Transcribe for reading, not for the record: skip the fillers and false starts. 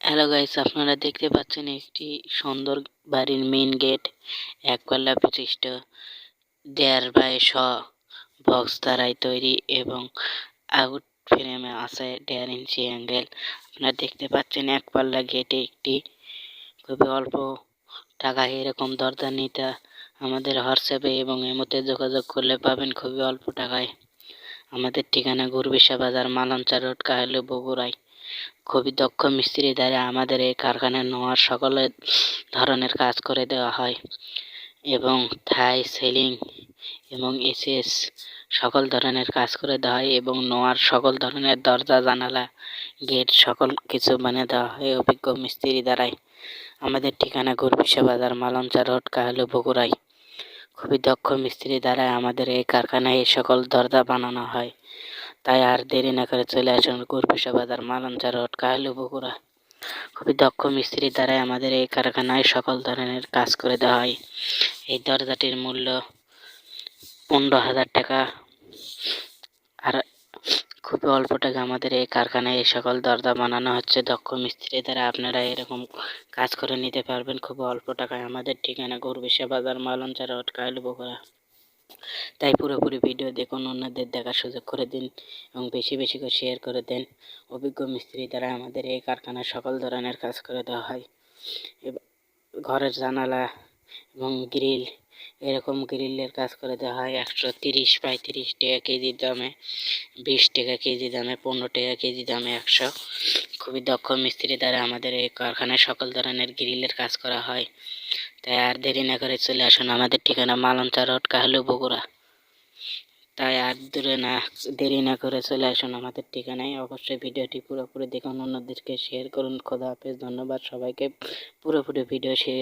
Hello guys, আপনারা দেখতে পাচ্ছেন একটি সুন্দর বাড়ির মেইন গেট, একপাল্লা বিশিষ্ট 1.5 বাই 100 বক্স দ্বারাই তৈরি এবং আউট ফ্রেমে আছে 1.5 ইঞ্চি অ্যাঙ্গেল। আপনারা দেখতে পাচ্ছেন একপাল্লা গেটে একটি খুবই অল্প টাকায় এরকম দরজা নিতে আমাদের হোয়াটসঅ্যাপে এবং ইমোতে যোগাযোগ করলে পাবেন খুবই অল্প টাকায়। আমাদের ঠিকানা গুরবিশা বাজার, মালঞ্চা রোড, কাহালু, বগুড়ায়। খুবই দক্ষ মিস্ত্রি দ্বারা আমাদের এই কারখানায় নোয়ার সকল ধরনের কাজ করে দেওয়া হয় এবং থাই, সিলিং এবং এসএস সকল ধরনের কাজ করে দেওয়া হয় এবং নোয়ার সকল ধরনের দরজা, জানালা, গেট সকল কিছু বানিয়ে দেওয়া হয় অভিজ্ঞ মিস্ত্রি দ্বারাই। আমাদের ঠিকানা গুরবিশা বাজার, মালঞ্চা রোড, কাহালু, বগুড়ায়। খুবই দক্ষ মিস্ত্রি দ্বারা আমাদের এই কারখানায় এই সকল দরজা বানানো হয়। তাই আর দেরি না করে চলে আসুন গুরবিশা বাজার, মালঞ্চা রোড, কাহালু, বগুড়া। খুবই দক্ষ মিস্ত্রি দ্বারাই আমাদের এই কারখানায় সকল ধরনের কাজ করে দেওয়া হয়। এই দরজাটির মূল্য 15,000 টাকা। আর খুবই অল্প টাকা আমাদের এই কারখানায় এই সকল দরজা বানানো হচ্ছে দক্ষ মিস্ত্রি দ্বারা। আপনারা এরকম কাজ করে নিতে পারবেন খুবই অল্প টাকায়। আমাদের ঠিকানা গুরবিশা বাজার, মালঞ্চা রোড, কাহালু, বগুড়া। তাই পুরোপুরি ভিডিও দেখুন, অন্যদের দেখার সুযোগ করে দিন এবং বেশি বেশি করে শেয়ার করে দেন। অভিজ্ঞ মিস্ত্রি দ্বারা আমাদের এই কারখানায় সকল ধরনের কাজ করে দেওয়া হয়। ঘরের জানালা এবং গ্রিল, এরকম গ্রিলের কাজ করে দেওয়া হয় 130-35 টাকা কেজি দামে, 20 টাকা কেজি দামে, 15 টাকা কেজি দামে, 100। খুবই দক্ষ মিস্ত্রি দ্বারা আমাদের এই কারখানায় সকল ধরনের গ্রিলের কাজ করা হয়। তাই আর দেরি না করে চলে আসুন। আমাদের ঠিকানা মালঞ্চা রোড, কাহালু, বগুড়া। তাই আর দেরি না করে চলে আসুন আমাদের ঠিকানায়। অবশ্যই ভিডিওটি পুরোপুরি দেখুন, অন্যদেরকে শেয়ার করুন। খোদা হাফেজ, ধন্যবাদ সবাইকে। পুরোপুরি ভিডিও শেয়ার